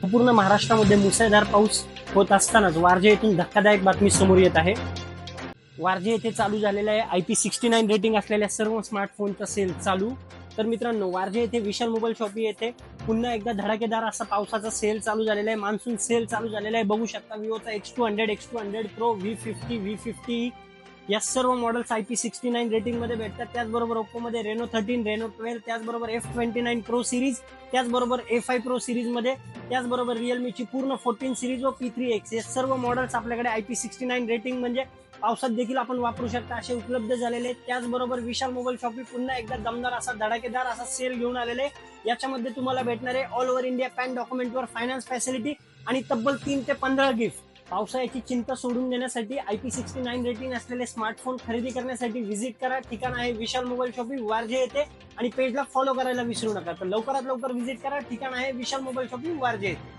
संपूर्ण महाराष्ट्रामध्ये मुसळधार पाऊस होत असतानाच वारजे येथून धक्कादायक बातमी समोर येत आहे. वारजे येथे चालू झालेला आहे IP69 रेटिंग असलेल्या सर्व स्मार्टफोनचा सेल चालू. तर मित्रांनो, वारजे येथे विशाल मोबाईल शॉपी येथे पुन्हा एकदा धडाकेदार असा पावसाचा सेल चालू झालेला आहे. मान्सून सेल चालू झालेला आहे. बघू शकता विवोचा X200, X200 Pro, V50, V50 या सर्व मॉडेल्स IP69 रेटिंग मध्ये भेटतात. त्याचबरोबर ओप्पो मध्ये Reno 13, Reno 12, त्याचबरोबर F29 Pro सिरीज, त्याचबरोबर A5 Pro सिरीज मध्ये, त्याचबरोबर रिअलमीची पूर्ण 14 सिरीज व P3X हे सर्व मॉडेल्स आपल्याकडे IP69 रेटिंग म्हणजे पावसात देखील आपण वापरू शकता असे उपलब्ध झालेले आहेत. त्याचबरोबर विशाल मोबाईल शॉपी पुन्हा एकदा दमदार असा धडाकेदार असा सेल घेऊन आलेले. याच्यामध्ये तुम्हाला भेटणारे ऑल ओव्हर इंडिया पॅन डॉक्युमेंटवर फायनान्स फॅसिलिटी आणि तब्बल 3 ते 15 गिफ्ट. पावसाळ्याची चिंता सोडून देण्यासाठी IP69 रेटिंग असलेले स्मार्टफोन खरेदी करण्यासाठी व्हिजिट करा. ठिकाण आहे विशाल मोबाईल शॉपी वारजे येथे आणि पेजला फॉलो करायला विसरू नका. तर लवकरात लवकर व्हिजिट करा. ठिकाण आहे विशाल मोबाईल शॉपी वारजे येथे.